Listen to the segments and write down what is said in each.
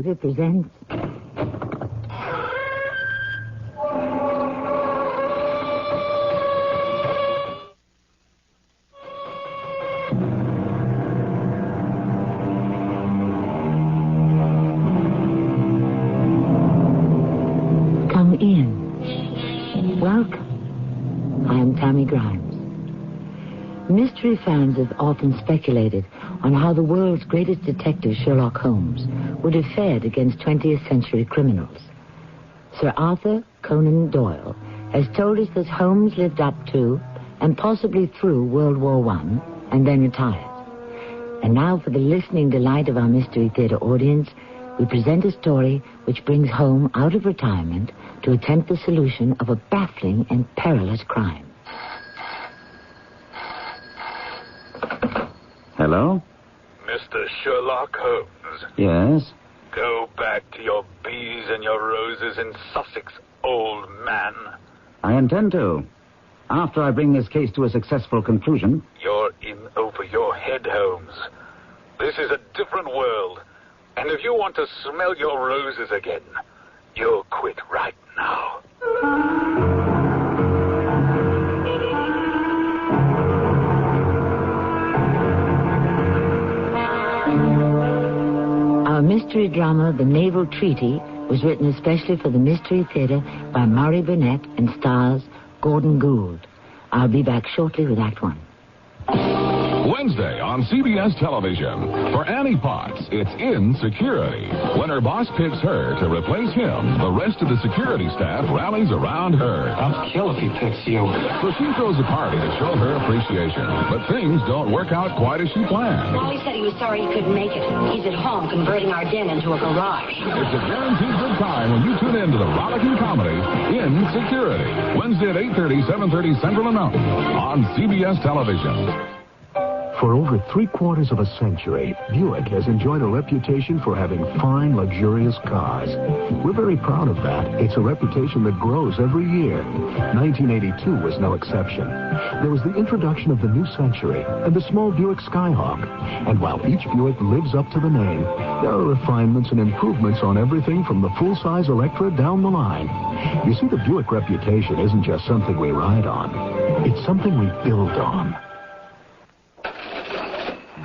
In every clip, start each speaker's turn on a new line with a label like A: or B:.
A: presents... Come in. Welcome. I am Tammy Grimes. Mystery fans have often speculated on how the world's greatest detective, Sherlock Holmes, would have fared against 20th century criminals. Sir Arthur Conan Doyle has told us that Holmes lived up to and possibly through World War I and then retired. And now, for the listening delight of our Mystery Theater audience, we present a story which brings Holmes out of retirement to attempt the solution of a baffling and perilous crime.
B: Hello?
C: Mr. Sherlock Holmes.
B: Yes?
C: Go back to your bees and your roses in Sussex, old man.
B: I intend to. After I bring this case to a successful conclusion.
C: You're in over your head, Holmes. This is a different world. And if you want to smell your roses again, you'll quit right now.
A: Our mystery drama, The Naval Treaty, was written especially for the Mystery Theater by Murray Burnett and stars Gordon Gould. I'll be back shortly with Act One.
D: Wednesday on CBS television. For Annie Potts, it's Insecurity. When her boss picks her to replace him, the rest of the security staff rallies around her.
E: I'll kill if he picks you.
D: So she throws a party to show her appreciation. But things don't work out quite as she planned.
F: Wally said he was sorry he couldn't make it. He's at home converting our den into a garage.
D: It's a guaranteed good time when you tune in to the rollicking comedy Insecurity. Wednesday at 8:30, 7:30 Central and Mountain on CBS television.
G: For over 3/4 of a century, Buick has enjoyed a reputation for having fine, luxurious cars. We're very proud of that. It's a reputation that grows every year. 1982 was no exception. There was the introduction of the new Century and the small Buick Skyhawk. And while each Buick lives up to the name, there are refinements and improvements on everything from the full-size Electra down the line. You see, the Buick reputation isn't just something we ride on. It's something we build on.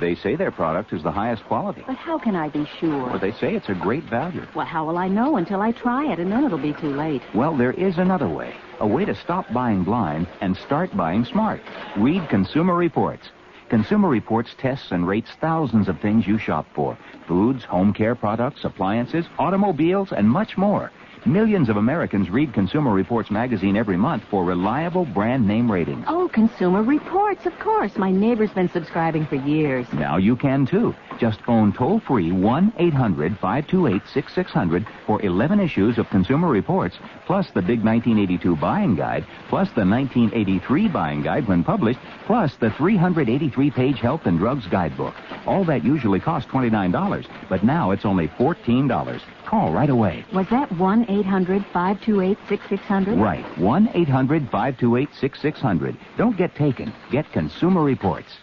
B: They say their product is the highest quality.
H: But how can I be sure?
B: But they say it's a great value.
H: Well, how will I know until I try it, and then it'll be too late?
B: Well, there is another way. A way to stop buying blind and start buying smart. Read Consumer Reports. Consumer Reports tests and rates thousands of things you shop for. Foods, home care products, appliances, automobiles, and much more. Millions of Americans read Consumer Reports magazine every month for reliable brand name ratings.
H: Oh, Consumer Reports, of course. My neighbor's been subscribing for years.
B: Now you can, too. Just phone toll-free 1-800-528-6600 for 11 issues of Consumer Reports, plus the big 1982 buying guide, plus the 1983 buying guide when published, plus the 383-page health and drugs guidebook. All that usually costs $29, but now it's only $14. Call right away.
H: Was that 1-800-528-6600?
B: Right, 1-800-528-6600. Don't get taken. Get Consumer Reports.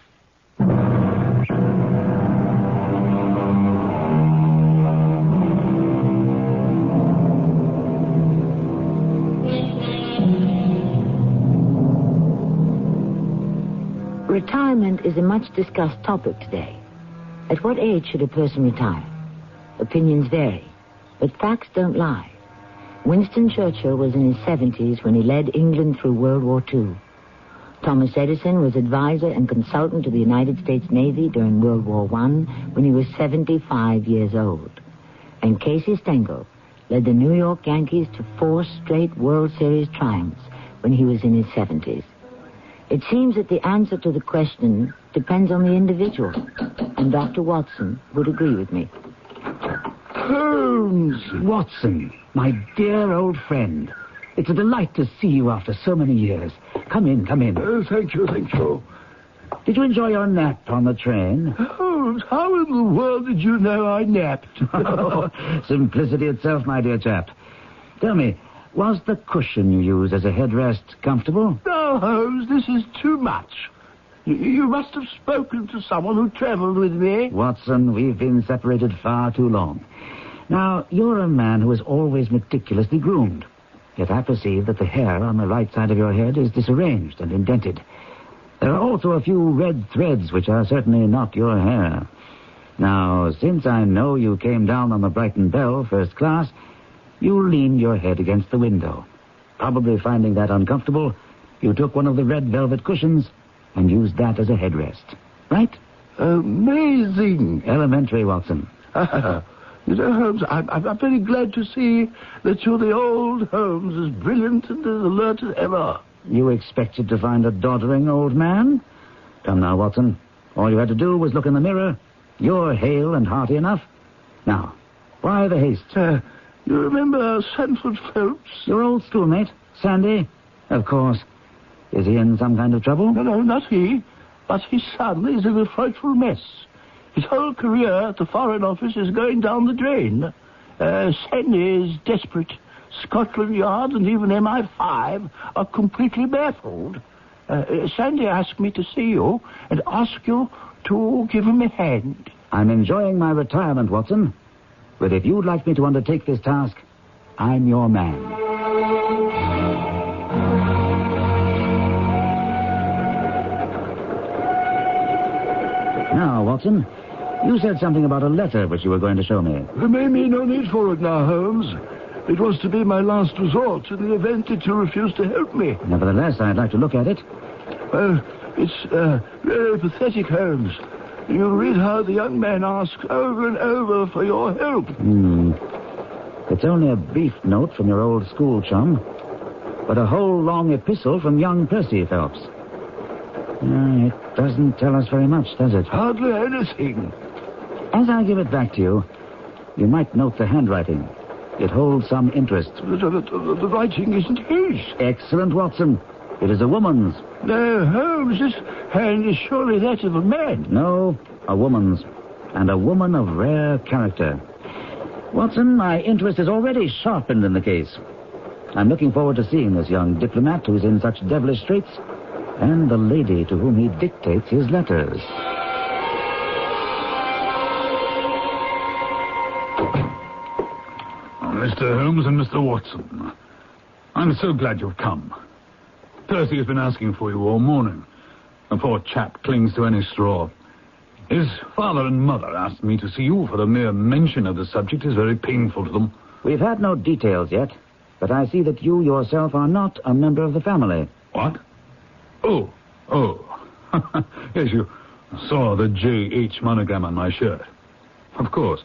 A: Retirement is a much discussed topic today. At what age should a person retire? Opinions vary, but facts don't lie. Winston Churchill was in his 70s when he led England through World War II. Thomas Edison was advisor and consultant to the United States Navy during World War I when he was 75 years old. And Casey Stengel led the New York Yankees to 4 straight World Series triumphs when he was in his 70s. It seems that the answer to the question depends on the individual, and Dr. Watson would agree with me.
I: Holmes! Watson, my dear old friend. It's a delight to see you after so many years. Come in, come in.
G: Thank you.
I: Did you enjoy your nap on the train?
G: Holmes, how in the world did you know I napped?
I: Simplicity itself, my dear chap. Tell me, was the cushion you use as a headrest comfortable?
G: No, Holmes, this is too much. You must have spoken to someone who travelled with me.
I: Watson, we've been separated far too long. Now, you're a man who is always meticulously groomed. Yet I perceive that the hair on the right side of your head is disarranged and indented. There are also a few red threads which are certainly not your hair. Now, since I know you came down on the Brighton Belle first class, you leaned your head against the window. Probably finding that uncomfortable, you took one of the red velvet cushions and used that as a headrest. Right?
E: Amazing.
I: Elementary, Watson.
E: Mr. Holmes, I'm very glad to see that you're the old Holmes, as brilliant and as alert as ever.
I: You expected to find a doddering old man? Come now, Watson. All you had to do was look in the mirror. You're hale and hearty enough. Now, why the haste?
E: You remember Sanford Phelps?
I: Your old schoolmate, Sandy? Of course. Is he in some kind of trouble?
E: No, not he. But his son is in a frightful mess. His whole career at the Foreign Office is going down the drain. Sandy is desperate. Scotland Yard and even MI5 are completely baffled. Sandy asked me to see you and ask you to give him a hand.
I: I'm enjoying my retirement, Watson. But if you'd like me to undertake this task, I'm your man. Now, Watson, you said something about a letter which you were going to show me.
E: There may be no need for it now, Holmes. It was to be my last resort in the event that you refused to help me.
I: Nevertheless, I'd like to look at it.
E: Well, it's very pathetic, Holmes. You read how the young man asks over and over for your help.
I: It's only a brief note from your old school chum, but a whole long epistle from young Percy Phelps. It doesn't tell us very much, does it?
E: Hardly anything.
I: As I give it back to you, you might note the handwriting. It holds some interest.
E: The writing isn't his.
I: Excellent, Watson. It is a woman's.
E: No, Holmes, this hand is surely that of a man.
I: No, a woman's. And a woman of rare character. Watson, my interest is already sharpened in the case. I'm looking forward to seeing this young diplomat who's in such devilish straits, and the lady to whom he dictates his letters.
J: Mr. Holmes and Mr. Watson, I'm so glad you've come. Percy has been asking for you all morning. The poor chap clings to any straw. His father and mother asked me to see you, for the mere mention of the subject is very painful to them.
I: We've had no details yet, but I see that you yourself are not a member of the family.
J: What? Oh. Yes, you saw the J.H. monogram on my shirt. Of course.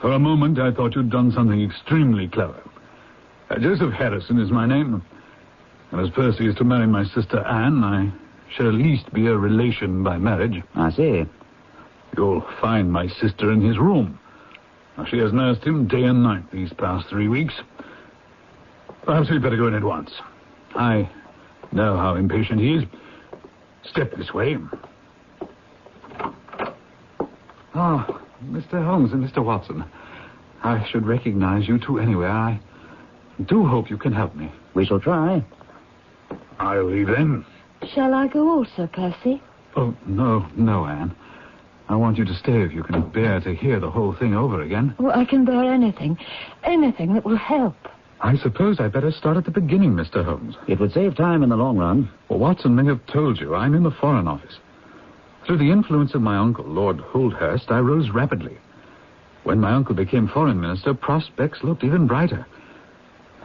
J: For a moment, I thought you'd done something extremely clever. Joseph Harrison is my name. And as Percy is to marry my sister Anne, I shall at least be a relation by marriage.
I: I see.
J: You'll find my sister in his room. Now, she has nursed him day and night these past 3 weeks. Perhaps we'd better go in at once. I know how impatient he is. Step this way. Oh, Mr. Holmes and Mr. Watson. I should recognize you two anywhere. I do hope you can help me.
I: We shall try.
J: I'll leave then.
K: Shall I go also, Percy?
J: Oh, no, Anne. I want you to stay if you can bear to hear the whole thing over again.
K: Oh, I can bear anything. Anything that will help.
J: I suppose I'd better start at the beginning, Mr. Holmes.
I: It would save time in the long run.
J: Well, Watson may have told you I'm in the Foreign Office. Through the influence of my uncle, Lord Holdhurst, I rose rapidly. When my uncle became Foreign Minister, prospects looked even brighter.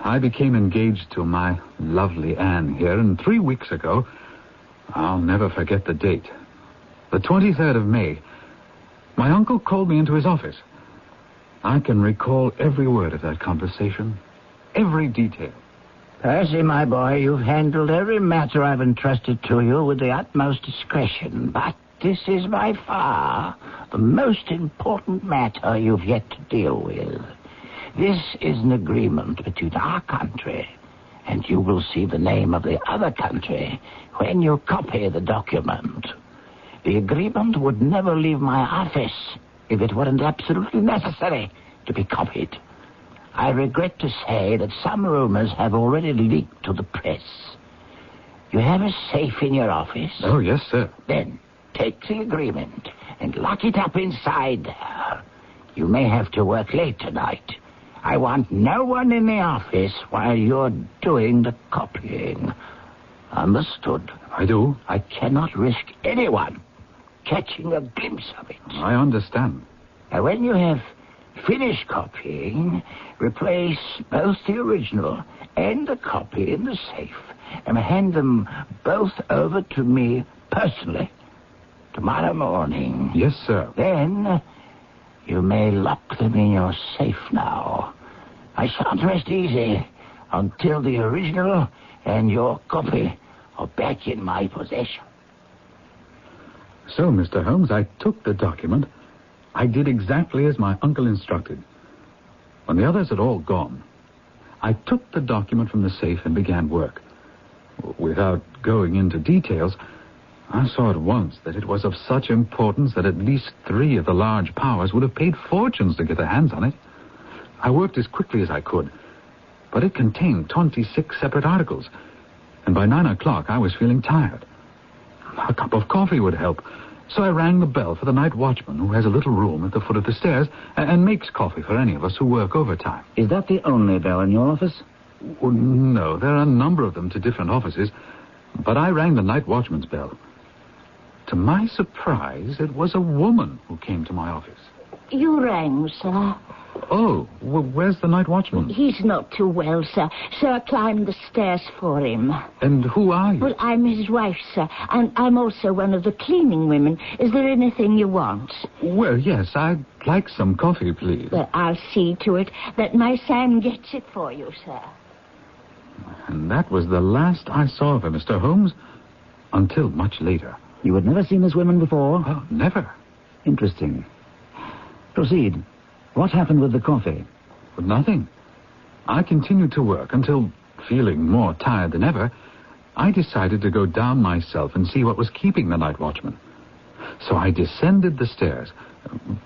J: I became engaged to my lovely Anne here, and 3 weeks ago, I'll never forget the date, the 23rd of May, my uncle called me into his office. I can recall every word of that conversation, every detail.
L: Percy, my boy, you've handled every matter I've entrusted to you with the utmost discretion, but this is by far the most important matter you've yet to deal with. This is an agreement between our country, and you will see the name of the other country when you copy the document. The agreement would never leave my office if it weren't absolutely necessary to be copied. I regret to say that some rumors have already leaked to the press. You have a safe in your office?
J: Oh, yes, sir.
L: Then take the agreement and lock it up inside there. You may have to work late tonight. I want no one in the office while you're doing the copying. Understood?
J: I do.
L: I cannot risk anyone catching a glimpse of it.
J: I understand.
L: Now, when you have finished copying, replace both the original and the copy in the safe and hand them both over to me personally tomorrow morning.
J: Yes, sir.
L: Then you may lock them in your safe now. I shan't rest easy until the original and your copy are back in my possession.
J: So, Mr. Holmes, I took the document. I did exactly as my uncle instructed. When the others had all gone, I took the document from the safe and began work. Without going into details, I saw at once that it was of such importance that at least 3 of the large powers would have paid fortunes to get their hands on it. I worked as quickly as I could, but it contained 26 separate articles, and by 9 o'clock I was feeling tired. A cup of coffee would help, so I rang the bell for the night watchman, who has a little room at the foot of the stairs and makes coffee for any of us who work overtime.
I: Is that the only bell in your office?
J: Well, no, there are a number of them to different offices, but I rang the night watchman's bell. To my surprise, it was a woman who came to my office.
K: You rang, sir.
J: Oh, well, where's the night watchman?
K: He's not too well, sir, so I climbed the stairs for him.
J: And who are you?
K: Well, I'm his wife, sir, and I'm also one of the cleaning women. Is there anything you want?
J: Well, yes, I'd like some coffee, please.
K: Well, I'll see to it that my Sam gets it for you, sir.
J: And that was the last I saw of her, Mr. Holmes, until much later.
I: You had never seen this woman before?
J: Oh, never.
I: Interesting. Proceed. What happened with the coffee?
J: Well, nothing. I continued to work until, feeling more tired than ever, I decided to go down myself and see what was keeping the night watchman. So I descended the stairs,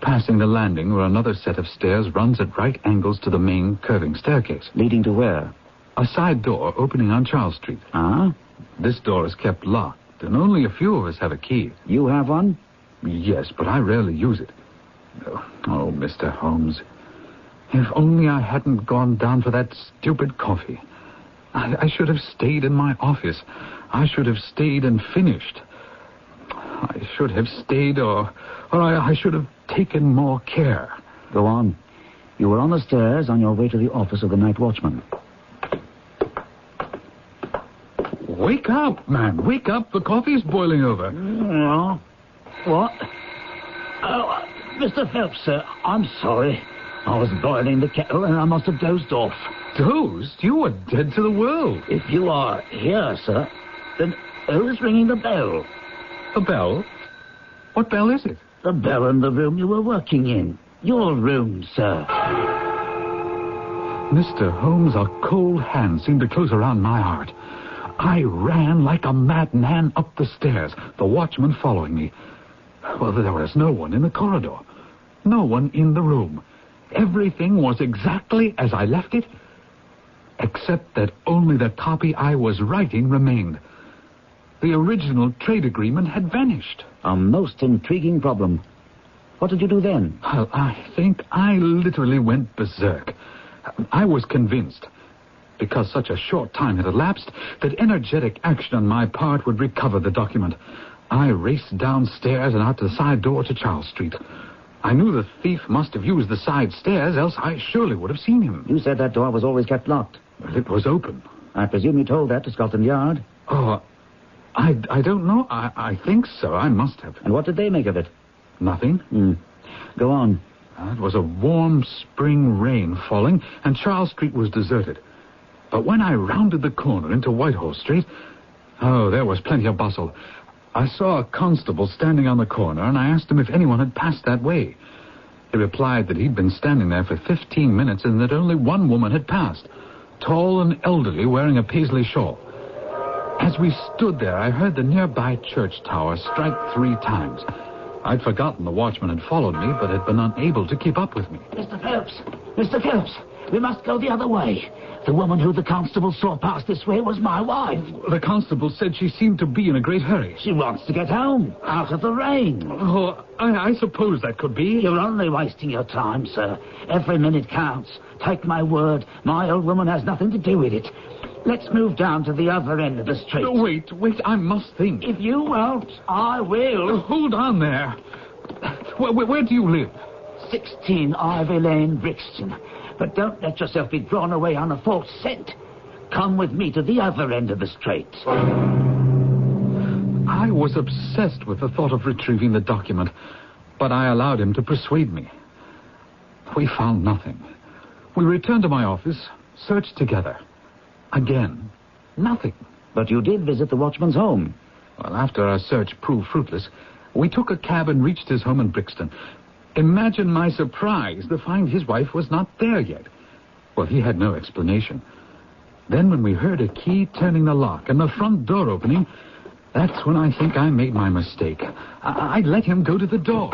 J: passing the landing where another set of stairs runs at right angles to the main curving staircase.
I: Leading to where?
J: A side door opening on Charles Street.
I: Ah?
J: This door is kept locked, and only a few of us have a key.
I: You have one?
J: Yes, but I rarely use it. Oh, Mr. Holmes, if only I hadn't gone down for that stupid coffee. I should have stayed in my office. I should have stayed and finished. I should have stayed, or I should have taken more care.
I: Go on. You were on the stairs on your way to the office of the night watchman.
J: Wake up, man. Wake up. The coffee's boiling over.
L: No. What? Oh, Mr. Phelps, sir, I'm sorry. I was boiling the kettle and I must have dozed off.
J: Dozed? You were dead to the world.
L: If you are here, sir, then who's ringing the bell?
J: A bell? What bell is it?
L: The bell in the room you were working in. Your room, sir.
J: Mr. Holmes, a cold hand seemed to close around my heart. I ran like a madman up the stairs, the watchman following me. Well, there was no one in the corridor. No one in the room. Everything was exactly as I left it, except that only the copy I was writing remained. The original trade agreement had vanished.
I: A most intriguing problem. What did you do then?
J: Well, I think I literally went berserk. I was convinced, because such a short time had elapsed, that energetic action on my part would recover the document. I raced downstairs and out the side door to Charles Street. I knew the thief must have used the side stairs, else I surely would have seen him.
I: You said that door was always kept locked.
J: Well, it was open.
I: I presume you told that to Scotland Yard?
J: Oh, I don't know. I think so. I must have.
I: And what did they make of it?
J: Nothing.
I: Go on.
J: It was a warm spring rain falling, and Charles Street was deserted. But when I rounded the corner into Whitehall Street, there was plenty of bustle. I saw a constable standing on the corner, and I asked him if anyone had passed that way. He replied that he'd been standing there for 15 minutes and that only one woman had passed, tall and elderly, wearing a paisley shawl. As we stood there, I heard the nearby church tower strike 3 times. I'd forgotten the watchman had followed me, but had been unable to keep up with me.
L: Mr. Phelps! Mr. Phelps! We must go the other way. The woman who the constable saw pass this way was my wife.
J: The constable said she seemed to be in a great hurry.
L: She wants to get home, out of the rain.
J: Oh, I suppose that could be.
L: You're only wasting your time, sir. Every minute counts. Take my word, my old woman has nothing to do with it. Let's move down to the other end of the street.
J: No, wait, I must think.
L: If you won't, I will.
J: Hold on there. Where do you live?
L: 16 Ivy Lane, Brixton. But don't let yourself be drawn away on a false scent. Come with me to the other end of the street.
J: I was obsessed with the thought of retrieving the document, but I allowed him to persuade me. We found nothing. We returned to my office, searched together. Again, nothing.
I: But you did visit the watchman's home.
J: Well, after our search proved fruitless, we took a cab and reached his home in Brixton. Imagine my surprise to find his wife was not there yet. Well, he had no explanation. Then when we heard a key turning the lock and the front door opening, that's when I think I made my mistake. I let him go to the door.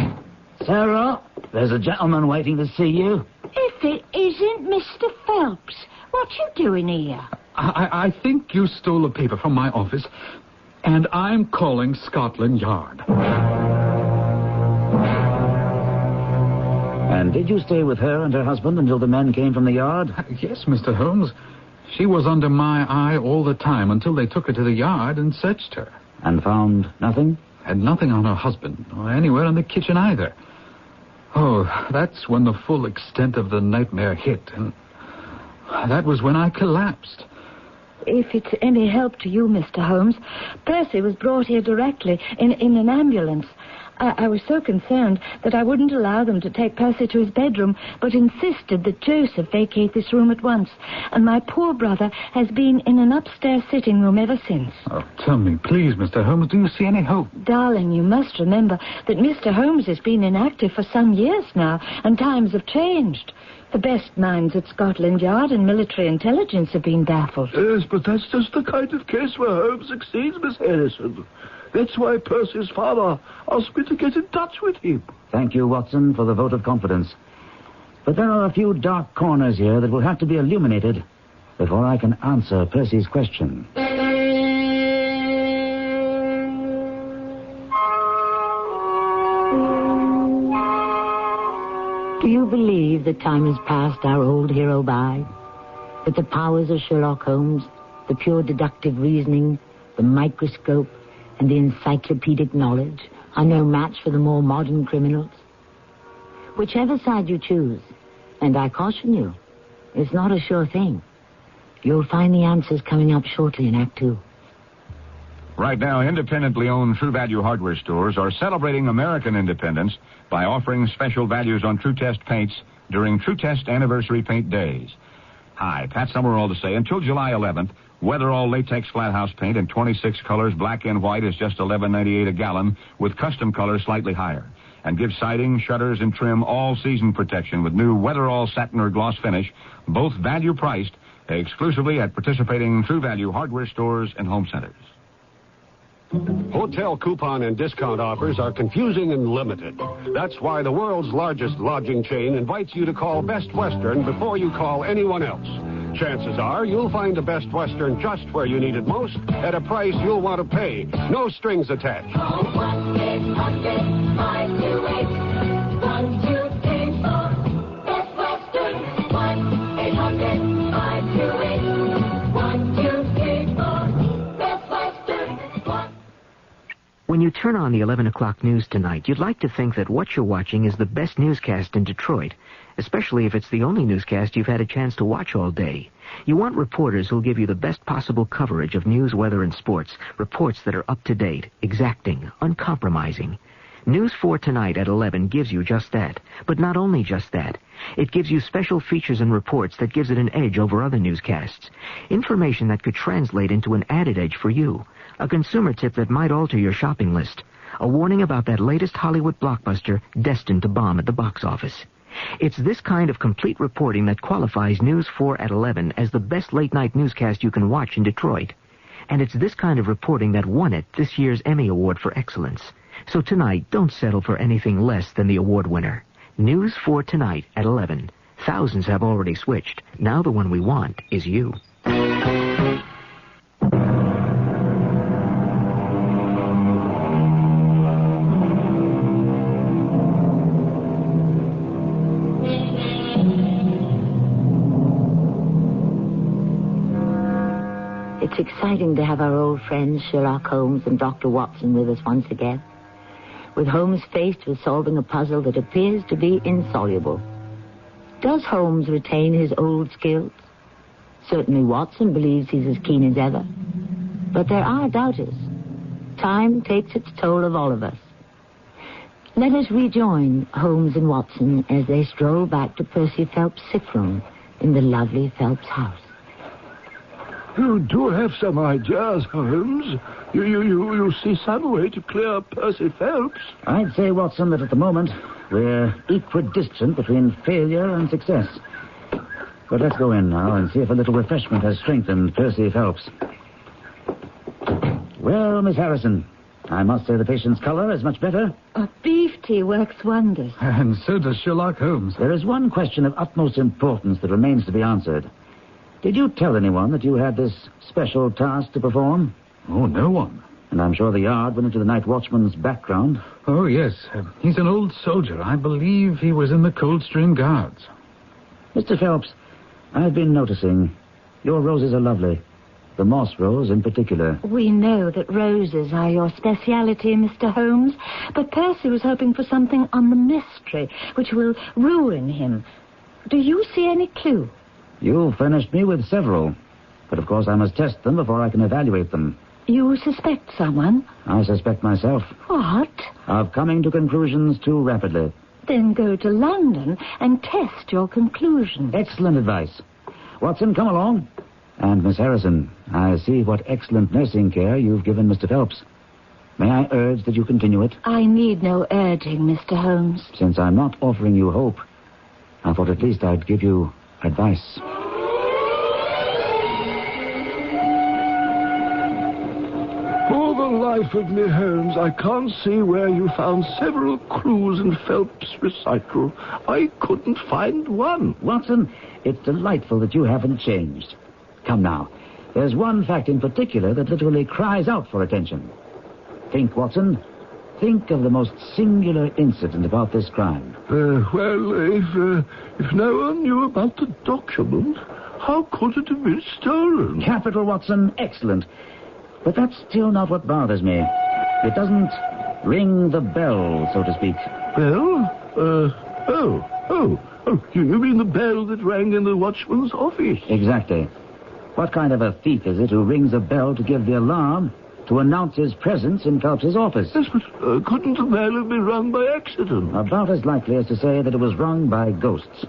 L: Sarah, there's a gentleman waiting to see you.
K: If it isn't Mr. Phelps, what you doing here?
J: I think you stole a paper from my office, and I'm calling Scotland Yard.
I: And did you stay with her and her husband until the men came from the yard?
J: Yes, Mr. Holmes. She was under my eye all the time until they took her to the yard and searched her.
I: And found nothing?
J: Had nothing on her husband, or anywhere in the kitchen either. Oh, that's when the full extent of the nightmare hit, and that was when I collapsed.
K: If it's any help to you, Mr. Holmes, Percy was brought here directly in an ambulance. I was so concerned that I wouldn't allow them to take Percy to his bedroom, but insisted that Joseph vacate this room at once. And my poor brother has been in an upstairs sitting room ever since.
J: Oh, tell me, please, Mr. Holmes, do you see any hope?
K: Darling, you must remember that Mr. Holmes has been inactive for some years now, and times have changed. The best minds at Scotland Yard and military intelligence have been baffled.
E: Yes, but that's just the kind of case where Holmes succeeds, Miss Harrison. That's why Percy's father asked me to get in touch with him.
I: Thank you, Watson, for the vote of confidence. But there are a few dark corners here that will have to be illuminated before I can answer Percy's question.
A: Do you believe that time has passed our old hero by? That the powers of Sherlock Holmes, the pure deductive reasoning, the microscope, and the encyclopedic knowledge are no match for the more modern criminals? Whichever side you choose, and I caution you, it's not a sure thing. You'll find the answers coming up shortly in Act 2.
B: Right now, independently owned True Value hardware stores are celebrating American independence by offering special values on True Test paints during True Test Anniversary Paint Days. Hi, Pat Summerall to say, until July 11th, Weatherall latex flat house paint in 26 colors, black and white, is just $11.98 a gallon, with custom colors slightly higher. And give siding, shutters, and trim all-season protection with new Weatherall satin or gloss finish, both value-priced, exclusively at participating True Value hardware stores and home centers.
M: Hotel coupon and discount offers are confusing and limited. That's why the world's largest lodging chain invites you to call Best Western before you call anyone else. Chances are you'll find the Best Western just where you need it most at a price you'll want to pay. No strings attached.
N: Call 1-800-528-1234. Best Western. 1-800-528-1234. Best Western.
O: When you turn on the 11 o'clock news tonight, you'd like to think that what you're watching is the best newscast in Detroit, especially if it's the only newscast you've had a chance to watch all day. You want reporters who'll give you the best possible coverage of news, weather, and sports, reports that are up-to-date, exacting, uncompromising. News 4 Tonight at 11 gives you just that, but not only just that. It gives you special features and reports that gives it an edge over other newscasts, information that could translate into an added edge for you, a consumer tip that might alter your shopping list, a warning about that latest Hollywood blockbuster destined to bomb at the box office. It's this kind of complete reporting that qualifies News 4 at 11 as the best late-night newscast you can watch in Detroit. And it's this kind of reporting that won it this year's Emmy Award for Excellence. So tonight, don't settle for anything less than the award winner. News 4 Tonight at 11. Thousands have already switched. Now the one we want is you.
A: It's exciting to have our old friends Sherlock Holmes and Dr. Watson with us once again, with Holmes faced with solving a puzzle that appears to be insoluble. Does Holmes retain his old skills? Certainly Watson believes he's as keen as ever. But there are doubters. Time takes its toll of all of us. Let us rejoin Holmes and Watson as they stroll back to Percy Phelps' sick room in the lovely Phelps house.
E: You do have some ideas, Holmes. You see some way to clear Percy Phelps.
I: I'd say, Watson, that at the moment we're equidistant between failure and success. But let's go in now and see if a little refreshment has strengthened Percy Phelps. Well, Miss Harrison, I must say the patient's color is much better.
K: Beef tea works wonders.
J: And so does Sherlock Holmes.
I: There is one question of utmost importance that remains to be answered. Did you tell anyone that you had this special task to perform?
J: Oh, no one.
I: And I'm sure the yard went into the night watchman's background.
J: Oh, yes. He's an old soldier. I believe he was in the Coldstream Guards.
I: Mr. Phelps, I've been noticing your roses are lovely. The moss rose in particular.
K: We know that roses are your speciality, Mr. Holmes, but Percy was hoping for something on the mystery, which will ruin him. Do you see any clue?
I: You furnished me with several, but of course I must test them before I can evaluate them.
K: You suspect someone?
I: I suspect myself.
K: What?
I: Of coming to conclusions too rapidly.
K: Then go to London and test your conclusions.
I: Excellent advice. Watson, come along. And Miss Harrison, I see what excellent nursing care you've given Mr. Phelps. May I urge that you continue it?
K: I need no urging, Mr. Holmes.
I: Since I'm not offering you hope, I thought at least I'd give you advice.
E: For the life of me, Holmes, I can't see where you found several clues in Phelps' recital. I couldn't find one.
I: Watson, it's delightful that you haven't changed. Come now. There's one fact in particular that literally cries out for attention. Think, Watson. Think of the most singular incident about this crime.
E: If no one knew about the document, how could it have been stolen?
I: Capital, Watson. Excellent. But that's still not what bothers me. It doesn't ring the bell, so to speak.
E: Bell? You mean the bell that rang in the watchman's office?
I: Exactly. What kind of a thief is it who rings a bell to give the alarm to announce his presence in Phelps's office?
E: Yes, but couldn't the bell have been rung by accident?
I: About as likely as to say that it was rung by ghosts.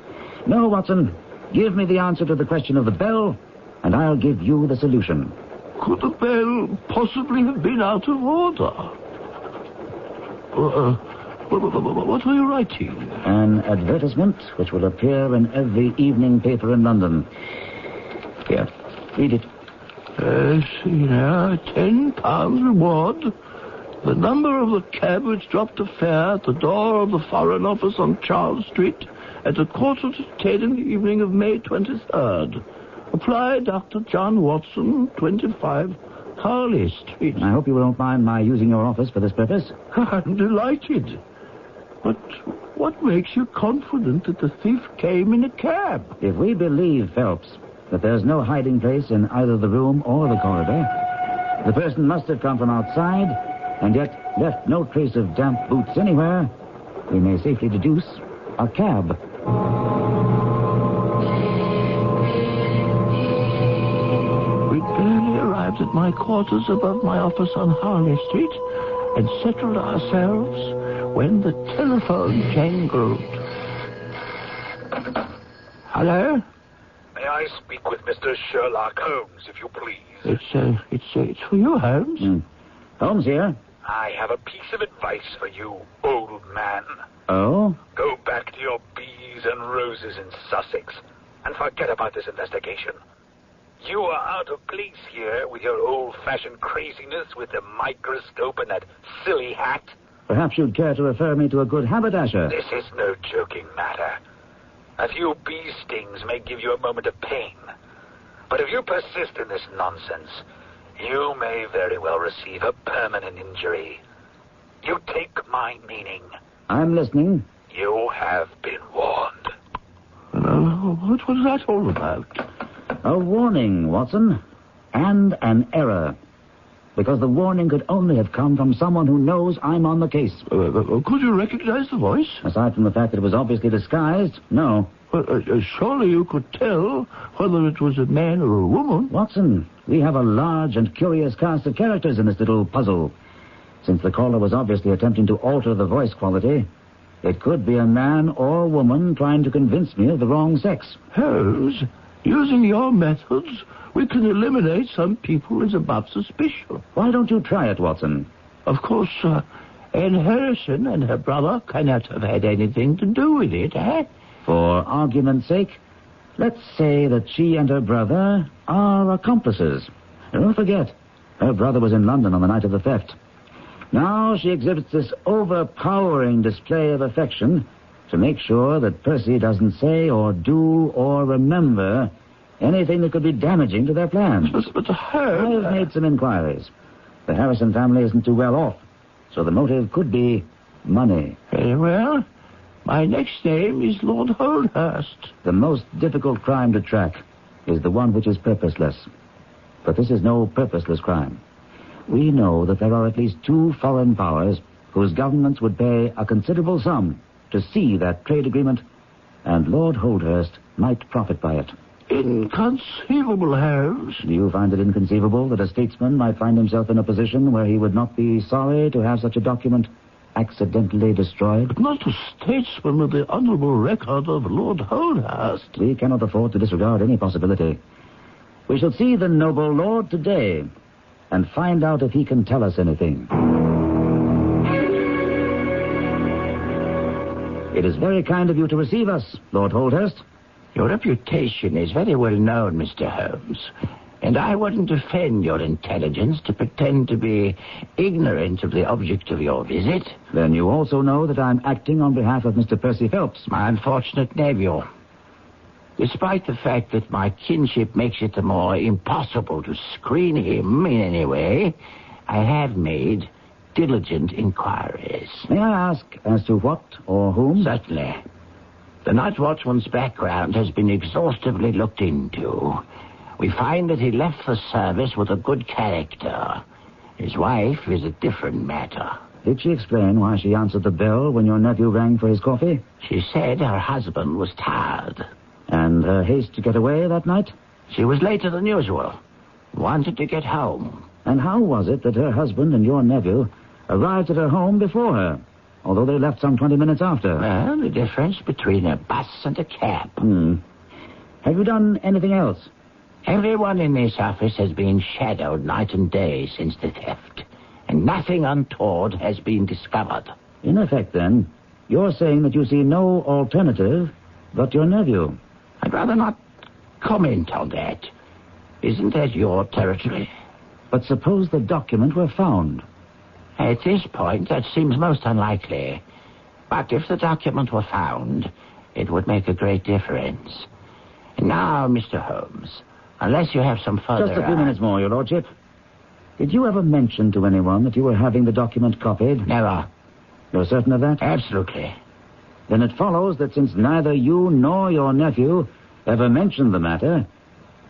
I: No, Watson. Give me the answer to the question of the bell, and I'll give you the solution.
E: Could the bell possibly have been out of order? What are you writing?
I: An advertisement which will appear in every evening paper in London. Here, read it.
E: See now, £10 reward. The number of the cab which dropped the fare at the door of the Foreign Office on Charles Street at 9:45 in the evening of May 23rd. Apply Dr. John Watson, 25 Harley Street.
I: I hope you won't mind my using your office for this purpose.
E: I'm delighted. But what makes you confident that the thief came in a cab?
I: If we believe, Phelps, that there's no hiding place in either the room or the corridor, the person must have come from outside and yet left no trace of damp boots anywhere, we may safely deduce a cab.
E: We'd barely arrived at my quarters above my office on Harley Street and settled ourselves when the telephone jangled. Hello?
C: May I speak with Mr. Sherlock Holmes, if you please?
E: It's for you, Holmes.
I: Holmes here.
C: I have a piece of advice for you, old man.
I: Oh?
C: Go back to your bees and roses in Sussex and forget about this investigation. You are out of place here with your old-fashioned craziness with the microscope and that silly hat.
I: Perhaps you'd care to refer me to a good haberdasher.
C: This is no joking matter. A few bee stings may give you a moment of pain. But if you persist in this nonsense, you may very well receive a permanent injury. You take my meaning.
I: I'm listening.
C: You have been warned.
E: What was that all about?
I: A warning, Watson. And an error. Because the warning could only have come from someone who knows I'm on the case.
E: Could you recognize the voice?
I: Aside from the fact that it was obviously disguised, no.
E: Surely you could tell whether it was a man or a woman.
I: Watson, we have a large and curious cast of characters in this little puzzle. Since the caller was obviously attempting to alter the voice quality, it could be a man or a woman trying to convince me of the wrong sex.
E: Holmes, using your methods, we can eliminate some people as above suspicion.
I: Why don't you try it, Watson?
E: Of course, Anne Harrison and her brother cannot have had anything to do with it, eh?
I: For argument's sake, let's say that she and her brother are accomplices. Don't forget, her brother was in London on the night of the theft. Now she exhibits this overpowering display of affection to make sure that Percy doesn't say or do or remember anything that could be damaging to their plans.
E: But
I: I've made some inquiries. The Harrison family isn't too well off, so the motive could be money.
E: Very well. My next name is Lord Holdhurst.
I: The most difficult crime to track is the one which is purposeless. But this is no purposeless crime. We know that there are at least 2 foreign powers whose governments would pay a considerable sum to see that trade agreement, and Lord Holdhurst might profit by it.
E: Inconceivable, Holmes.
I: Do you find it inconceivable that a statesman might find himself in a position where he would not be sorry to have such a document accidentally destroyed?
E: But not a statesman with the honorable record of Lord Holdhurst.
I: We cannot afford to disregard any possibility. We shall see the noble lord today and find out if he can tell us anything. It is very kind of you to receive us, Lord Holdhurst.
L: Your reputation is very well known, Mr. Holmes, and I wouldn't offend your intelligence to pretend to be ignorant of the object of your visit.
I: Then you also know that I'm acting on behalf of Mr. Percy Phelps.
L: My unfortunate nephew. Despite the fact that my kinship makes it the more impossible to screen him in any way, I have made diligent inquiries.
I: May I ask as to what or whom?
L: Certainly. The night watchman's background has been exhaustively looked into. We find that he left the service with a good character. His wife is a different matter.
I: Did she explain why she answered the bell when your nephew rang for his coffee?
L: She said her husband was tired.
I: And her haste to get away that night?
L: She was later than usual. Wanted to get home.
I: And how was it that her husband and your nephew arrived at her home before her, although they left some 20 minutes after?
L: Well, the difference between a bus and a cab.
I: Have you done anything else?
L: Everyone in this office has been shadowed night and day since the theft, and nothing untoward has been discovered.
I: In effect, then, you're saying that you see no alternative but your nephew.
L: I'd rather not comment on that. Isn't that your territory?
I: But suppose the document were found.
L: At this point, that seems most unlikely. But if the document were found, it would make a great difference. Now, Mr. Holmes, unless you have some further...
I: Just a few minutes more, your lordship. Did you ever mention to anyone that you were having the document copied?
L: Never.
I: You're certain of that?
L: Absolutely.
I: Then it follows that since neither you nor your nephew ever mentioned the matter,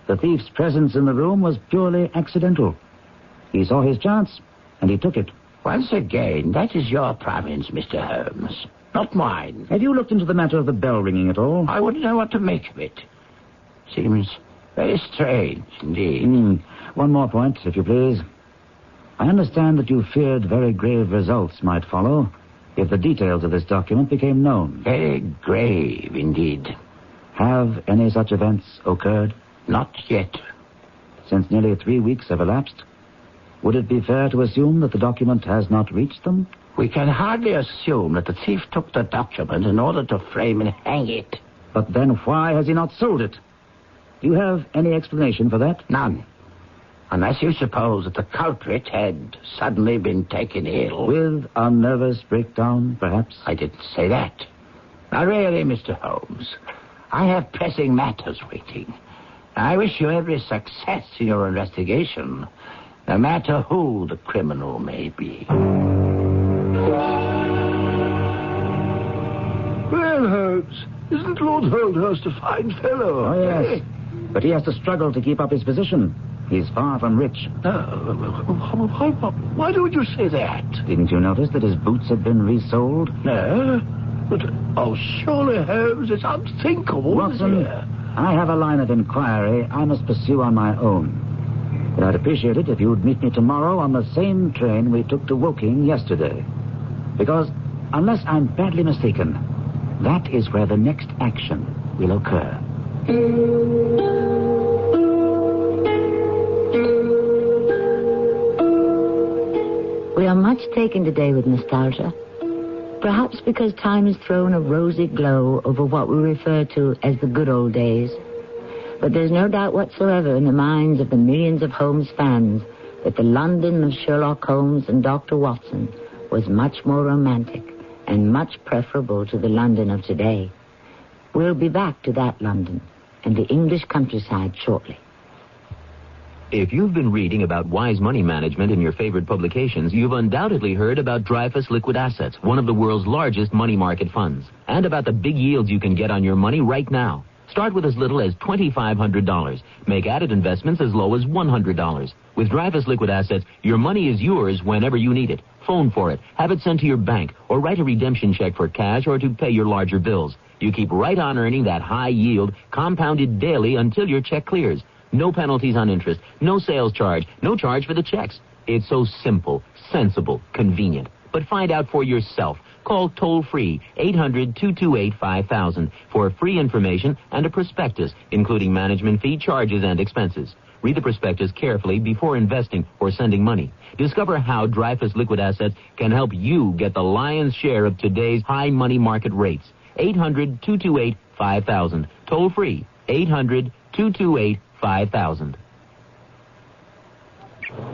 I: the thief's presence in the room was purely accidental. He saw his chance, and he took it.
L: Once again, that is your province, Mr. Holmes, not mine.
I: Have you looked into the matter of the bell ringing at all?
L: I wouldn't know what to make of it. Seems very strange, indeed.
I: One more point, if you please. I understand that you feared very grave results might follow if the details of this document became known.
L: Very grave, indeed.
I: Have any such events occurred?
L: Not yet.
I: Since nearly 3 weeks have elapsed, would it be fair to assume that the document has not reached them?
L: We can hardly assume that the thief took the document in order to frame and hang it.
I: But then why has he not sold it? Do you have any explanation for that?
L: None. Unless you suppose that the culprit had suddenly been taken ill.
I: With a nervous breakdown, perhaps?
L: I didn't say that. Now, really, Mr. Holmes, I have pressing matters waiting. I wish you every success in your investigation, no matter who the criminal may be.
E: Well, Holmes, isn't Lord Holdhurst a fine fellow?
I: Oh, yes. But he has to struggle to keep up his position. He's far from rich.
E: Why don't you say that?
I: Didn't you notice that his boots had been resold?
E: No. But, surely, Holmes, it's unthinkable.
I: Watson, I have a line of inquiry I must pursue on my own. But I'd appreciate it if you'd meet me tomorrow on the same train we took to Woking yesterday. Because, unless I'm badly mistaken, that is where the next action will occur.
A: We are much taken today with nostalgia. Perhaps because time has thrown a rosy glow over what we refer to as the good old days. But there's no doubt whatsoever in the minds of the millions of Holmes fans that the London of Sherlock Holmes and Dr. Watson was much more romantic and much preferable to the London of today. We'll be back to that London and the English countryside shortly.
P: If you've been reading about wise money management in your favorite publications, you've undoubtedly heard about Dreyfus Liquid Assets, one of the world's largest money market funds, and about the big yields you can get on your money right now. Start with as little as $2,500. Make added investments as low as $100. With Dreyfus Liquid Assets, your money is yours whenever you need it. Phone for it, have it sent to your bank, or write a redemption check for cash or to pay your larger bills. You keep right on earning that high yield, compounded daily until your check clears. No penalties on interest, no sales charge, no charge for the checks. It's so simple, sensible, convenient. But find out for yourself. Call toll-free 800-228-5000 for free information and a prospectus, including management fee, charges, and expenses. Read the prospectus carefully before investing or sending money. Discover how Dreyfus Liquid Assets can help you get the lion's share of today's high money market rates. 800-228-5000. Toll-free 800-228-5000. 5,000.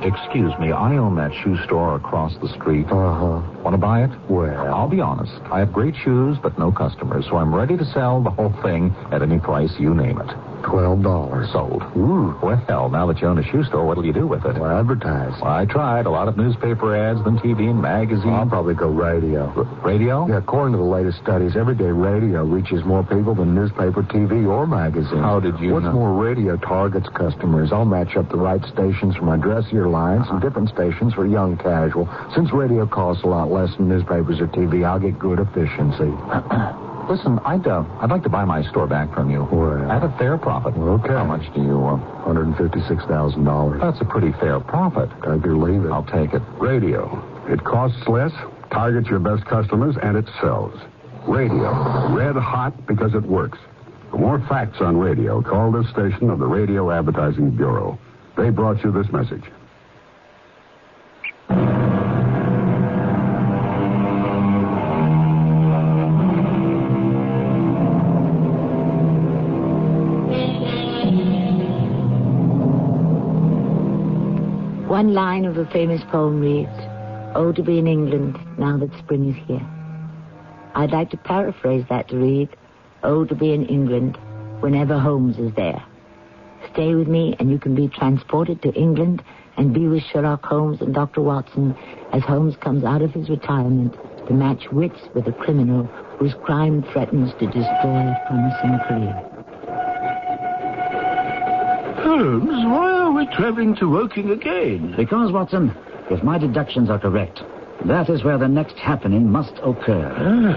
Q: Excuse me, I own that shoe store across the street. Want to buy it? Well, I'll be honest. I have great shoes, but no customers, so I'm ready to sell the whole thing at any price you name it. $12. Sold. Ooh. Well, now that you own a shoe store, what'll you do with it? Well, advertise. Well, I tried. A lot of newspaper ads, then TV and magazines. I'll probably go radio. Radio? Yeah, according to the latest studies, everyday radio reaches more people than newspaper, TV, or magazine. How did you know? What's more, radio targets customers. I'll match up the right stations for my dressier lines and different stations for young casual. Since radio costs a lot less than newspapers or TV, I'll get good efficiency. Listen, I'd like to buy my store back from you. Well, at a fair profit. Okay. How much do you want? $156,000. That's a pretty fair profit. Take it or leave it. I'll take it.
M: Radio. It costs less, targets your best customers, and it sells. Radio. Red hot because it works. For more facts on radio, call this station of the Radio Advertising Bureau. They brought you this message.
A: One line of a famous poem reads, "Oh, to be in England now that spring is here." I'd like to paraphrase that to read, "Oh, to be in England whenever Holmes is there." Stay with me and you can be transported to England and be with Sherlock Holmes and Dr. Watson as Holmes comes out of his retirement to match wits with a criminal whose crime threatens to destroy a promising career.
E: Holmes, why are we traveling to Woking again?
I: Because, Watson, if my deductions are correct, that is where the next happening must occur.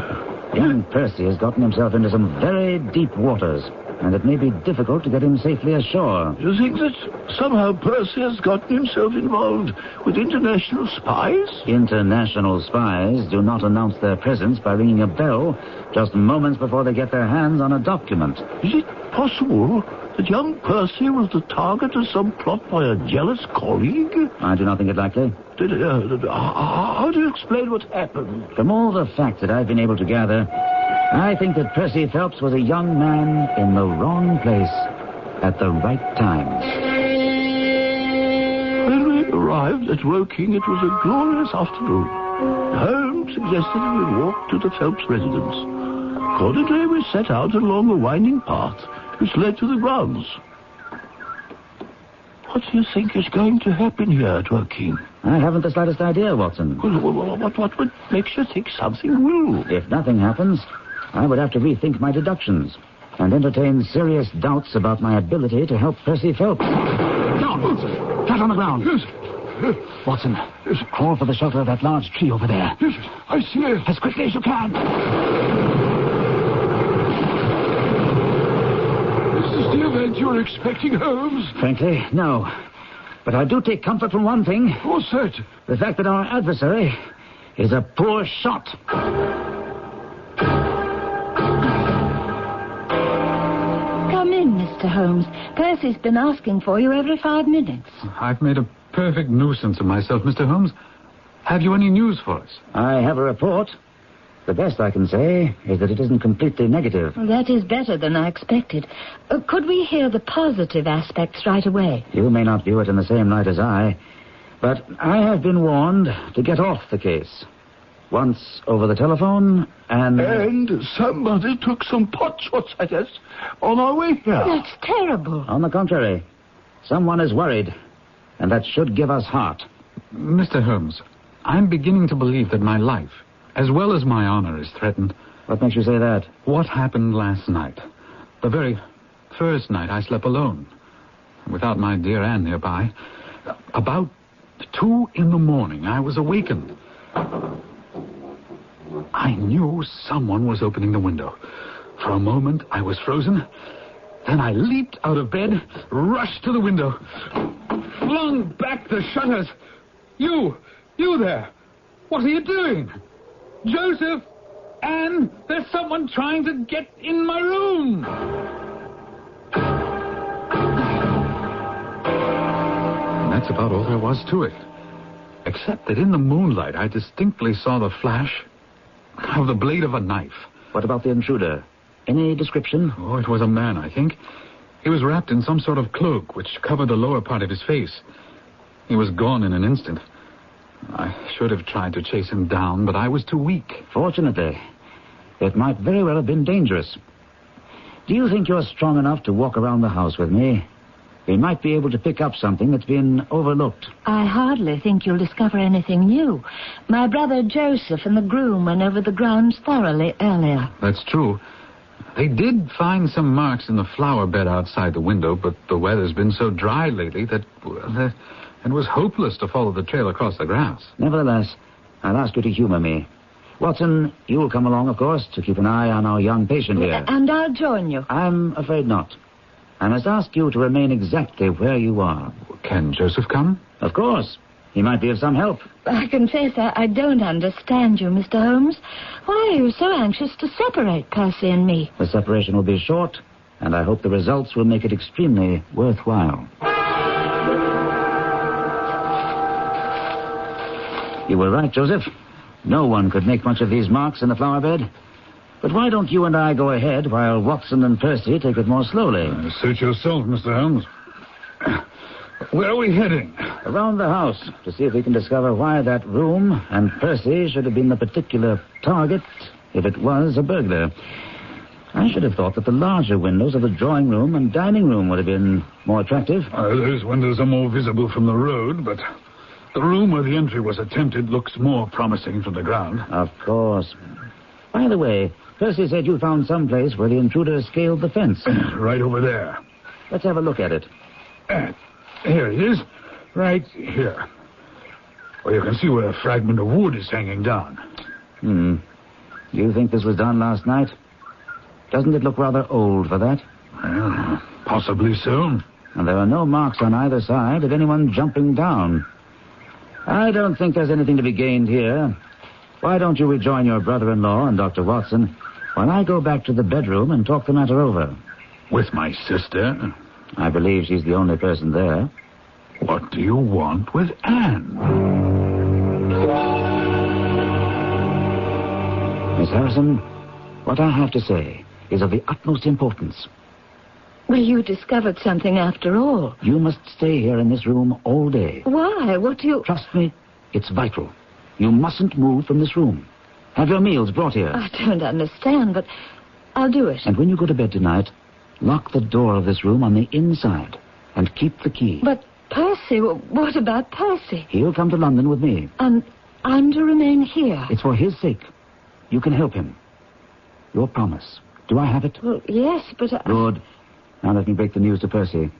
I: Young Percy has gotten himself into some very deep waters, and it may be difficult to get him safely ashore.
E: You think that somehow Percy has gotten himself involved with international spies?
I: International spies do not announce their presence by ringing a bell just moments before they get their hands on a document.
E: Is it possible that young Percy was the target of some plot by a jealous colleague?
I: I do not think it likely.
E: How do you explain what happened?
I: From all the facts that I've been able to gather, I think that Percy Phelps was a young man in the wrong place at the right time.
E: When we arrived at Woking, it was a glorious afternoon. Holmes suggested that we walk to the Phelps residence. Accordingly, we set out along the winding path which led to the grounds. What do you think is going to happen here, Joaquin?
I: I haven't the slightest idea, Watson.
E: Well, what would make you think something will?
I: If nothing happens, I would have to rethink my deductions and entertain serious doubts about my ability to help Percy Phelps. Down! Flat on the ground.
M: Yes.
I: Watson, crawl for the shelter of that large tree over there.
M: Yes, I see it.
I: As quickly as you can.
M: Is this the event you're expecting, Holmes?
I: Frankly, no. But I do take comfort from one thing.
M: What's that?
I: The fact that our adversary is a poor shot.
K: Come in, Mr. Holmes. Percy's been asking for you every 5 minutes.
J: I've made a perfect nuisance of myself, Mr. Holmes. Have you any news for us?
I: I have a report. The best I can say is that it isn't completely negative.
K: Well, that is better than I expected. Could we hear the positive aspects right away?
I: You may not view it in the same light as I, but I have been warned to get off the case. Once over the telephone,
E: And somebody took some pot shots at us on our way here.
K: That's terrible.
I: On the contrary, someone is worried, and that should give us heart.
J: Mr. Holmes, I'm beginning to believe that my life, as well as my honor, is threatened.
I: What makes you say that?
J: What happened last night? The very first night I slept alone, without my dear Anne nearby. About 2 a.m, I was awakened. I knew someone was opening the window. For a moment, I was frozen. Then I leaped out of bed, rushed to the window, flung back the shutters. You there. What are you doing? Joseph! Anne, there's someone trying to get in my room! And that's about all there was to it. Except that in the moonlight, I distinctly saw the flash of the blade of a knife.
I: What about the intruder? Any description?
J: Oh, it was a man, I think. He was wrapped in some sort of cloak which covered the lower part of his face. He was gone in an instant. I should have tried to chase him down, but I was too weak.
I: Fortunately, it might very well have been dangerous. Do you think you're strong enough to walk around the house with me? We might be able to pick up something that's been overlooked.
K: I hardly think you'll discover anything new. My brother Joseph and the groom went over the grounds thoroughly earlier.
J: That's true. They did find some marks in the flower bed outside the window, but the weather's been so dry lately that it was hopeless to follow the trail across the grass.
I: Nevertheless, I'll ask you to humor me. Watson, you'll come along, of course, to keep an eye on our young patient here.
K: And I'll join you.
I: I'm afraid not. I must ask you to remain exactly where you are.
J: Can Joseph come?
I: Of course. He might be of some help.
K: I confess I don't understand you, Mr. Holmes. Why are you so anxious to separate Percy and me?
I: The separation will be short, and I hope the results will make it extremely worthwhile. You were right, Joseph. No one could make much of these marks in the flower bed. But why don't you and I go ahead while Watson and Percy take it more slowly?
J: Suit yourself, Mr. Holmes. Where are we heading?
I: Around the house, to see if we can discover why that room and Percy should have been the particular target if it was a burglar. I should have thought that the larger windows of the drawing room and dining room would have been more attractive.
J: Those windows are more visible from the road, but the room where the entry was attempted looks more promising from the ground.
I: Of course. By the way, Percy said you found some place where the intruder scaled the fence.
J: Right over there.
I: Let's have a look at it.
J: Here it is. Right here. Well, you can see where a fragment of wood is hanging down.
I: Do you think this was done last night? Doesn't it look rather old for that?
J: Well, possibly so.
I: And there are no marks on either side of anyone jumping down. I don't think there's anything to be gained here. Why don't you rejoin your brother-in-law and Dr. Watson while I go back to the bedroom and talk the matter over?
J: With my sister?
I: I believe she's the only person there.
J: What do you want with Anne?
I: Miss Harrison, what I have to say is of the utmost importance.
K: Well, you discovered something after all.
I: You must stay here in this room all day.
K: Why? What do you...
I: Trust me, it's vital. You mustn't move from this room. Have your meals brought here.
K: I don't understand, but I'll do it.
I: And when you go to bed tonight, lock the door of this room on the inside and keep the key.
K: But Percy, what about Percy?
I: He'll come to London with me.
K: And I'm to remain here?
I: It's for his sake. You can help him. Your promise. Do I have it?
K: Well, yes, but...
I: Good. Now let me break the news to Percy.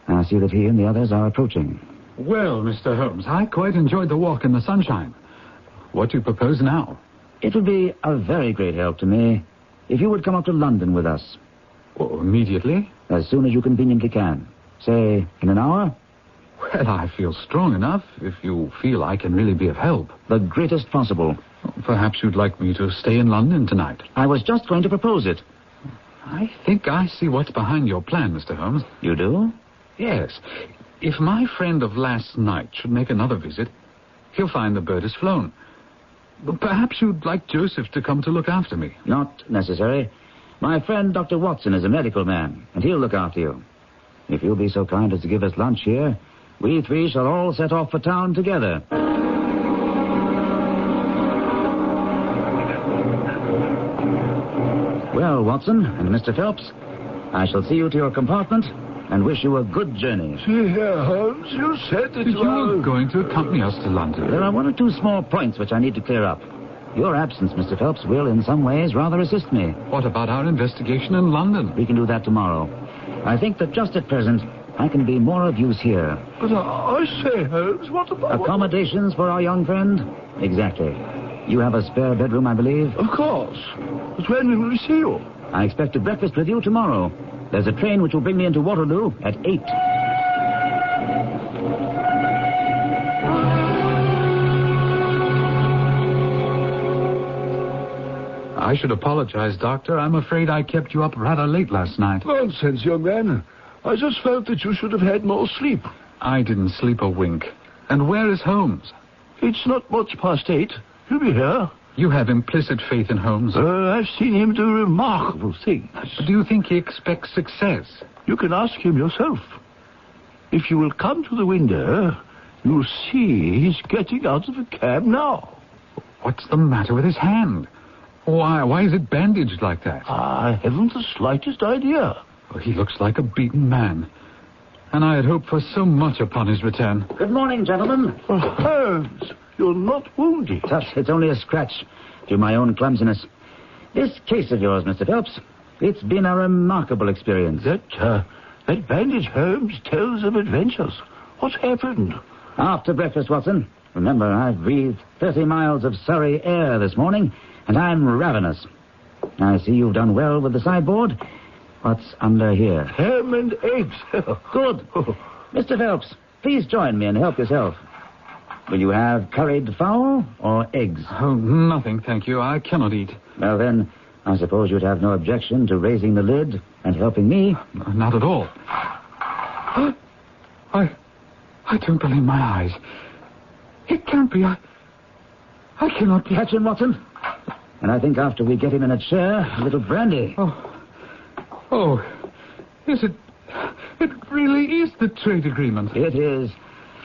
I: I see that he and the others are approaching.
J: Well, Mr. Holmes, I quite enjoyed the walk in the sunshine. What do you propose now?
I: It would be a very great help to me if you would come up to London with us.
J: Oh, immediately?
I: As soon as you conveniently can. Say, in an hour?
J: Well, I feel strong enough if you feel I can really be of help.
I: The greatest possible.
J: Perhaps you'd like me to stay in London tonight.
I: I was just going to propose it.
J: I think I see what's behind your plan, Mr. Holmes.
I: You do?
J: Yes. If my friend of last night should make another visit, he'll find the bird has flown. Perhaps you'd like Joseph to come to look after me.
I: Not necessary. My friend Dr. Watson is a medical man, and he'll look after you. If you'll be so kind as to give us lunch here, we three shall all set off for town together. Well, Watson and Mr. Phelps, I shall see you to your compartment and wish you a good journey.
E: See here, Holmes, you said that
J: you were going to accompany us to London.
I: There are one or two small points which I need to clear up. Your absence, Mr. Phelps, will in some ways rather assist me.
J: What about our investigation in London?
I: We can do that tomorrow. I think that just at present, I can be more of use here.
E: But I say, Holmes, what about...
I: Accommodations for our young friend? Exactly. You have a spare bedroom, I believe?
E: Of course. But when will we see you?
I: I expect to breakfast with you tomorrow. There's a train which will bring me into Waterloo at 8.
J: I should apologize, Doctor. I'm afraid I kept you up rather late last night.
E: Nonsense, young man. I just felt that you should have had more sleep.
J: I didn't sleep a wink. And where is Holmes?
E: It's not much past 8. He'll be here.
J: You have implicit faith in Holmes.
E: I've seen him do remarkable things.
J: Do you think he expects success?
E: You can ask him yourself. If you will come to the window, you'll see he's getting out of the cab now.
J: What's the matter with his hand? Why is it bandaged like that?
E: I haven't the slightest idea.
J: Well, he looks like a beaten man. And I had hoped for so much upon his return.
I: Good morning, gentlemen.
E: Oh, Holmes, you're not wounded.
I: Tush, it's only a scratch through my own clumsiness. This case of yours, Mr. Phelps, it's been a remarkable experience.
E: That bandage, Holmes, tells of adventures. What's happened?
I: After breakfast, Watson. Remember, I've breathed 30 miles of Surrey air this morning, and I'm ravenous. I see you've done well with the sideboard. What's under here?
E: Ham and eggs.
I: Good. Mr. Phelps, please join me and help yourself. Will you have curried fowl or eggs?
J: Oh, nothing, thank you. I cannot eat.
I: Well, then, I suppose you'd have no objection to raising the lid and helping me.
J: Not at all. I don't believe my eyes. It can't be. I cannot be.
I: Catch him, Watson. And I think after we get him in a chair, a little brandy.
J: Oh, is it... It really is the trade agreement.
I: It is.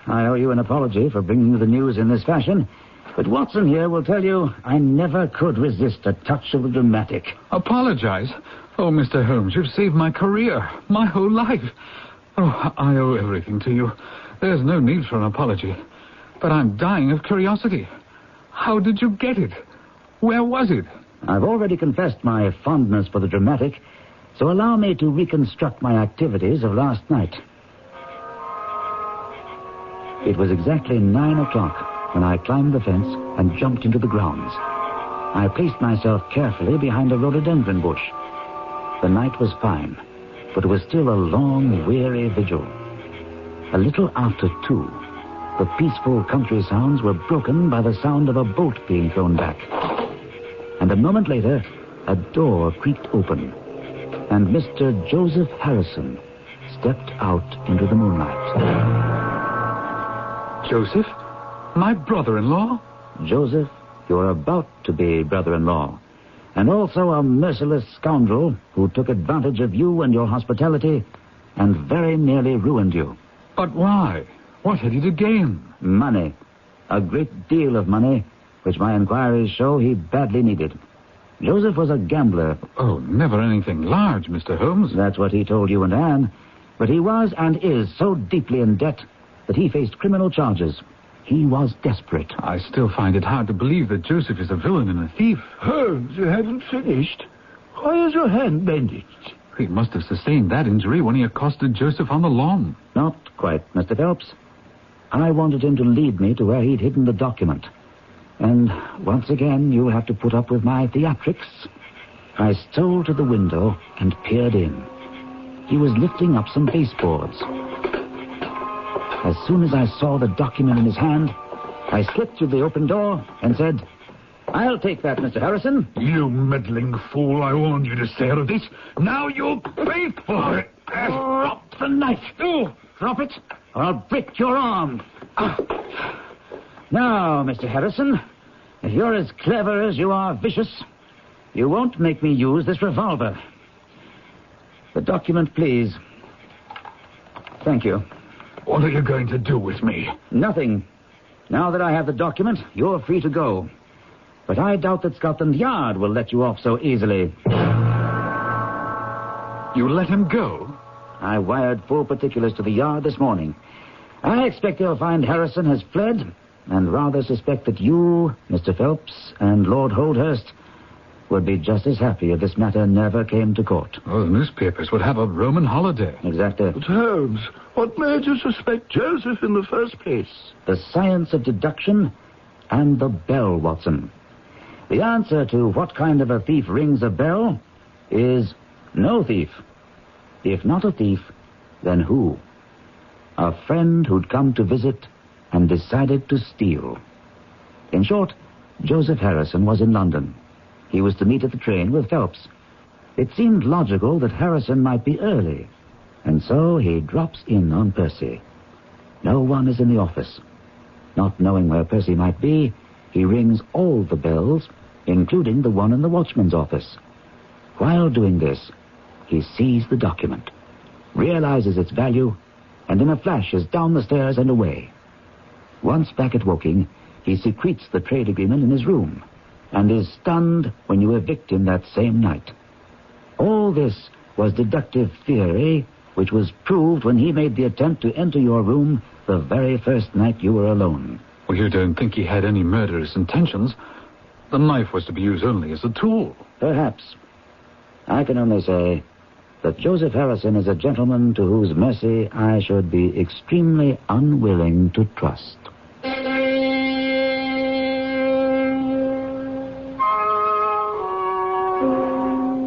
I: I owe you an apology for bringing you the news in this fashion. But Watson here will tell you I never could resist a touch of the dramatic.
J: Apologize? Oh, Mr. Holmes, you've saved my career, my whole life. Oh, I owe everything to you. There's no need for an apology. But I'm dying of curiosity. How did you get it? Where was it?
I: I've already confessed my fondness for the dramatic, so allow me to reconstruct my activities of last night. It was exactly 9 o'clock when I climbed the fence and jumped into the grounds. I placed myself carefully behind a rhododendron bush. The night was fine, but it was still a long, weary vigil. A little after 2, the peaceful country sounds were broken by the sound of a boat being thrown back. And a moment later, a door creaked open, and Mr. Joseph Harrison stepped out into the moonlight.
J: Joseph? My brother-in-law?
I: Joseph, you're about to be brother-in-law. And also a merciless scoundrel who took advantage of you and your hospitality and very nearly ruined you.
J: But why? What had he to gain?
I: Money. A great deal of money, which my inquiries show he badly needed. Joseph was a gambler.
J: Oh, never anything large, Mr. Holmes.
I: That's what he told you and Anne. But he was and is so deeply in debt that he faced criminal charges. He was desperate.
J: I still find it hard to believe that Joseph is a villain and a thief.
E: Holmes, you haven't finished. Why is your hand bandaged?
J: He must have sustained that injury when he accosted Joseph on the lawn.
I: Not quite, Mr. Phelps. I wanted him to lead me to where he'd hidden the document. And once again, you'll have to put up with my theatrics. I stole to the window and peered in. He was lifting up some baseboards. As soon as I saw the document in his hand, I slipped through the open door and said, "I'll take that, Mr. Harrison."
E: You meddling fool, I warned you to stay out of this. Now you'll pay for it.
I: Drop the knife. Drop it, or I'll break your arm. Now, Mr. Harrison, if you're as clever as you are vicious, you won't make me use this revolver. The document, please. Thank you.
E: What are you going to do with me?
I: Nothing. Now that I have the document, you're free to go. But I doubt that Scotland Yard will let you off so easily.
J: You let him go?
I: I wired full particulars to the Yard this morning. I expect they'll find Harrison has fled, and rather suspect that you, Mr. Phelps, and Lord Holdhurst would be just as happy if this matter never came to court.
J: Oh, the newspapers would have a Roman holiday.
I: Exactly.
E: But Holmes, what made you suspect Joseph in the first place?
I: The science of deduction and the bell, Watson. The answer to what kind of a thief rings a bell is no thief. If not a thief, then who? A friend who'd come to visit and decided to steal. In short, Joseph Harrison was in London. He was to meet at the train with Phelps. It seemed logical that Harrison might be early, and so he drops in on Percy. No one is in the office. Not knowing where Percy might be, he rings all the bells, including the one in the watchman's office. While doing this, he sees the document, realizes its value, and in a flash is down the stairs and away. Once back at Woking, he secretes the trade agreement in his room, and is stunned when you evict him that same night. All this was deductive theory, which was proved when he made the attempt to enter your room the very first night you were alone.
J: Well, you don't think he had any murderous intentions? The knife was to be used only as a tool.
I: Perhaps. I can only say that Joseph Harrison is a gentleman to whose mercy I should be extremely unwilling to trust.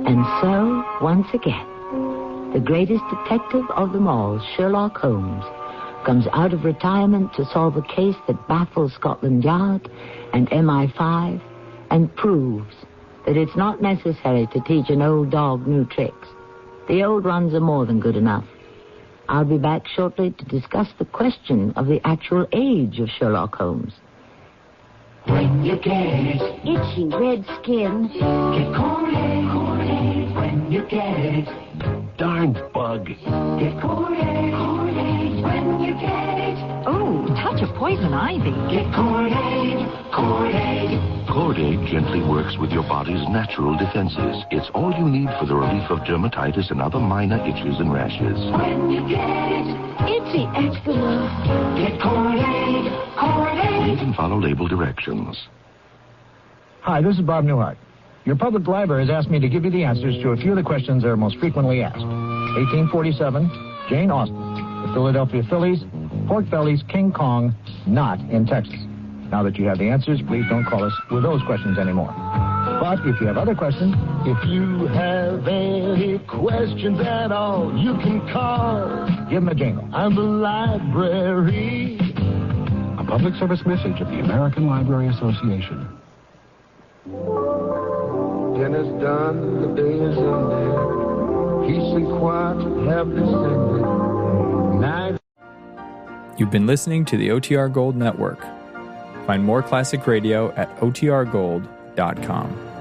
A: And so, once again, the greatest detective of them all, Sherlock Holmes, comes out of retirement to solve a case that baffles Scotland Yard and MI5 and proves that it's not necessary to teach an old dog new tricks. The old ones are more than good enough. I'll be back shortly to discuss the question of the actual age of Sherlock Holmes.
N: When you get
F: Itchy red skin.
N: get Kool-Aid when you get
E: Darn bug.
N: get Kool-Aid when you get
H: Oh, touch of poison ivy.
N: get Kool-Aid.
R: Cord-Aid gently works with your body's natural defenses. It's all you need for the relief of dermatitis and other minor itches and rashes.
N: When you get
F: Itchy eczema.
N: get Kool-Aid.
R: Read and follow label directions.
S: Hi, this is Bob Newhart. Your public library has asked me to give you the answers to a few of the questions that are most frequently asked. 1847, Jane Austen. The Philadelphia Phillies, pork bellies, King Kong, not in Texas. Now that you have the answers, please don't call us with those questions anymore. But if you have other questions,
E: If you have any questions at all, you can call.
S: give them a jingle.
E: I'm the library.
M: A public service message of the American Library Association.
T: Dinner's done, the day is ended. Peace and quiet have descended. Night.
U: You've been listening to the OTR Gold Network. Find more classic radio at otrgold.com.